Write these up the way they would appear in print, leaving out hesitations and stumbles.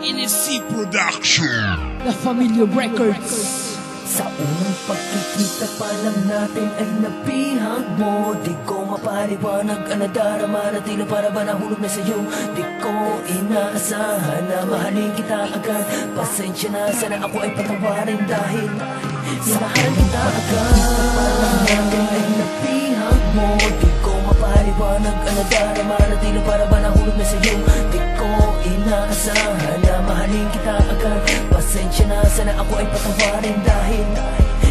NSC Production, La Familia Records. Sa unang pagkikita pa lang natin ay nabihag mo. Di ko mapaliwanag ang nadarama na tila para ba nahulog na sa'yo. Di ko inaasahan na mahalin kita agad. Pasensya na, sana ako ay patawarin dahil minahal kita agad. Pa lang natin ay nabihag mo. Di ko mapaliwanag ang nadarama na tila para ba nahulog na sa'yo. Di ko inaasahan na mahalin kita agad. Pasensya na, sana ako ay patawarin dahil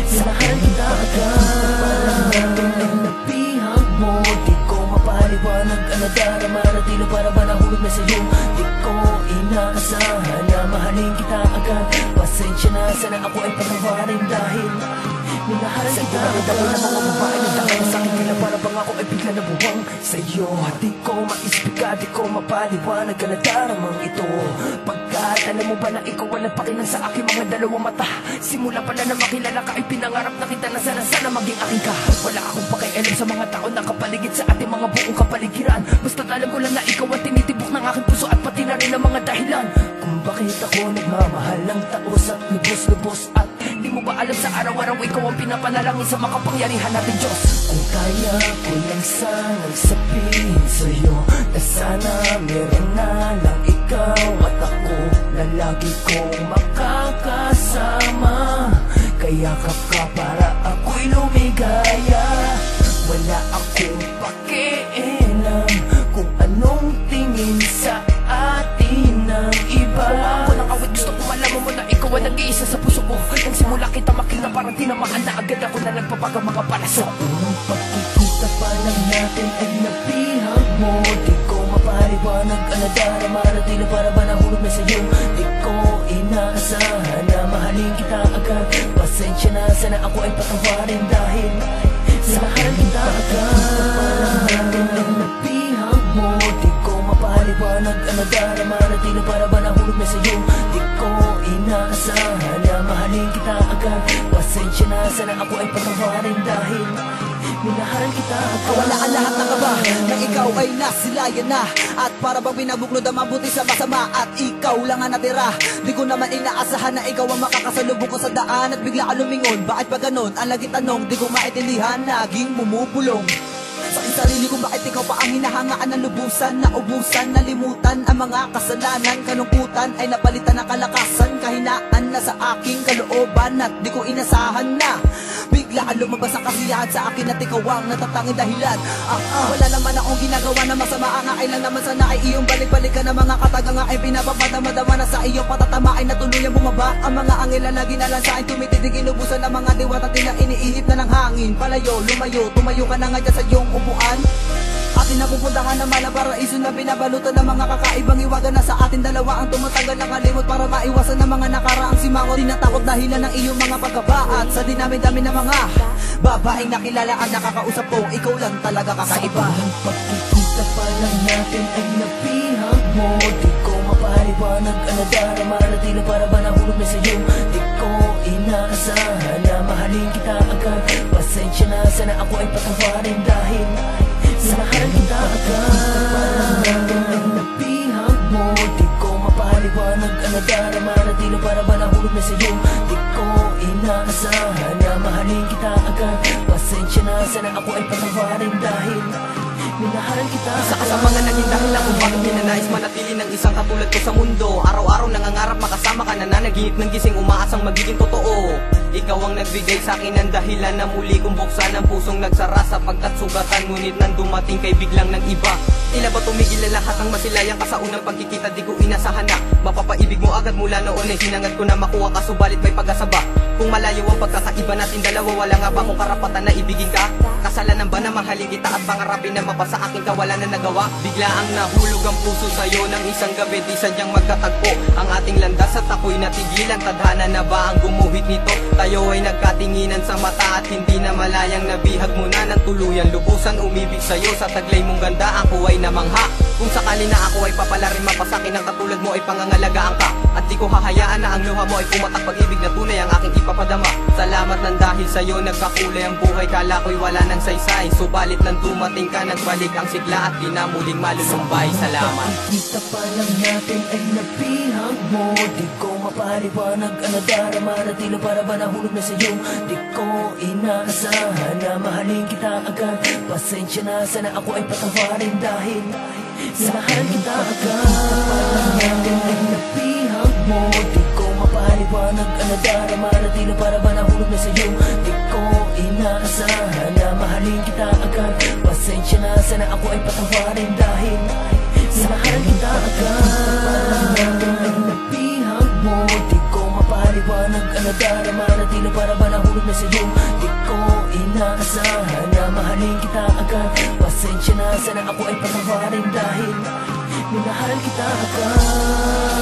minahal kita agad. Parang natin ay nabihag mo. Di ko mapaliwanag ang nadarama na tila para ba nahulog na sa'yo. Di ko inaasahan na mahalin kita agad. Pasensya na, sana ako ay patawarin dahil minahal kita agad. Ang mga babae na dahil sa akin tila para bang ako ay bigla nabuwang sa'yo. Di ko maispika, di ko mapaliwanag ang nadaramang ito. Pagkat alam mo ba na ikaw walang pakilang sa aking mga dalawang mata. Simula pala na makilala ka ay pinangarap na kita na sana maging aking ka. Wala akong pakialam sa mga tao na kapaligid sa ating mga buong kapaligiran. Basta't alam ko lang na ikaw ang tinitibok ng aking puso at pati na rin ang mga dahilan kung bakit ako nagmamahal ng taos at lubos-lubos. At di mo ba alam sa araw-araw ikaw ang pinapanalangin sa makapangyarihan natin Diyos. Kung kaya ko lang sanang sabihin sa'yo na sana meron na lang ikaw at ako na lagi kong makakasama. Kaya ka para ako'y lumigaya. Wala akong pakialam kung anong tingin sa atin ng iba. Gawa ko ng awit, gusto ko malaman mo na ikaw ang nag-iisa sa puso ko. Nang simula kita makita parang tinamaan na agad ako na nagpapaga mga paraso. Sa unang pagkikita pa lang natin ay nabihag mo. Di ko mapaliwanag ang nadarama na tila para ba nahulog na sa'yo. Di ko inaasahan na mahalin kita agad. Pasensya na, sana ako ay patawarin dahil minahal kita agad. Parang natin ay nabihag mo. Di ko mapaliwanag ang nadarama na tila para ba nahulog na sa'yo. Di ko inaasahan na mahalin kita agad. Pasensya na, sana ako ay patawarin dahil minahal kita agad. Kawalaan lahat ng kaba nang ikaw ay nasilayan na. At para bang binabuklod ang mabuti sa masama at ikaw lang ang natira. Di ko naman inaasahan na ikaw ang makakasalubong ko sa daan at bigla ka lumingon. Bakit ba ganon? Ang lagi tanong, di ko maintindihan. Naging bumubulong sa sarili kung bakit ikaw pa ang hinahangaan ng lubusan. Naubusan, nalimutan ang mga kasalanan. Kalungkutan ay napalitan ng kalakasan. Kahinaan na sa aking kalooban at di ko inasahan na biglaan lumabas ang kasiyahan sa akin at ikaw ang natatanging dahilan. Wala naman akong ginagawa na masama. Ang ay lang naman sana ay iyong balik-balikan ng mga kataga nga ay pinapapadama-dama na sa iyong patatama ay natuluyang bumaba. Ang mga angela na ginalan sa akin tumitidig inubusan ng mga diwata tila iniihip na ng hangin. Palayo, lumayo, tumayo ka na nga dyan sa iyong upuan. Atin na pupuntahan ng malang paraiso na binabalutan ng mga kakaibang iwagan na sa atin dalawa ang tumatanggal ng kalimot para maiwasan ng mga nakaraang simangot. Tinatakot dahilan ng iyong mga pagkabaat sa dinami-dami ng mga babaeng nakilala at nakakausap ko. Ikaw lang talaga kakaiba. Sa unang pagkikita pa lang natin ay nabihag mo. Di ko mapaliwanag ang nadarama na tila para ba nahulog na sa'yo. Di ko inaasahan na mahalin kita agad. Pasensya na, sana ako ay patawarin dahil minahal kita agad. Parang natin ay nabihag mo. Di ko mapaliwanag ang nadarama na tila para ba nahulog na sa'yo. Di ko inaasahan na mahalin kita agad. Pasensya na, sana ako ay patawarin dahil minahal kita agad. Isa ka sa mga naging dahilan kung bakit ninanais manatili ng isang katulad ko sa mundo. Araw-araw nangangarap makasama ka, nananaginip ng gising, umaasang magiging totoo. Ikaw ang nagbigay sa akin ng dahilan na muli kong buksan ang pusong nagsara sapagkat sugatan. Ngunit nang dumating kay biglang ng iba. Tila ba tumigil na lahat ang masilayang ka sa unang pagkikita? Di ko inasahan na mapapaibig mo agad mula noon ay hinangad ko na makuha ka, subalit may pag-asa ba? Kung malayo ang pagkakaiba natin dalawa, wala nga ba akong karapatan na ibigin ka? Kasalanan ba na mahalin kita at pangarapin na mapasa akin ka, wala na nagawa? Bigla ang nahulog ang puso sa'yo ng isang gabi, di sadyang magkatagpo ang ating landas at ako'y natigilan. Tadhana na ba ang gumuhit nito? Tayo tayo ay nagkatinginan sa mata, at hindi na malayang nabihag mo na ng tuluyan. Lubusan umibig sa'yo sa taglay mong ganda, ako ay namangha. Kung sakali na ako ay papalarin mapasakin, ang katulad mo ay pangangalagaan ka, at di ko hahayaan na ang luha mo ay pumatak. Pag-ibig na tunay ang aking ipapadama. Salamat ng dahil sa'yo nagkakulay ang buhay. Kala ko'y wala ng saysay, subalit nang dumating ka, nagbalik ang sigla at di na muling malulumbay. Salamat. Kita pa lang natin ay nabihag mo. Di ko mapaliwanag ang nadarama na tila para ba nahulog na sa'yo. Di ko inaasahan na mahalin kita agad. Pasensya na, sana ako ay patawarin dahil minahal kita agad. Kita pa lang natin ay nabihag mo. Di ko mapaliwanag ang nadarama na tila para ba nahulog na sa'yo. Di ko inaasahan na mahalin kita agad. Pasensya na, sana ako ay patawarin dahil minahal kita agad. Ay nabihag mo. Di ko mapaliwanag ang nadarama na tila para ba nahulog na sa'yo. Di ko inaasahan na mahalin kita agad. Pasensya na, sana ako ay patawarin dahil minahal kita agad.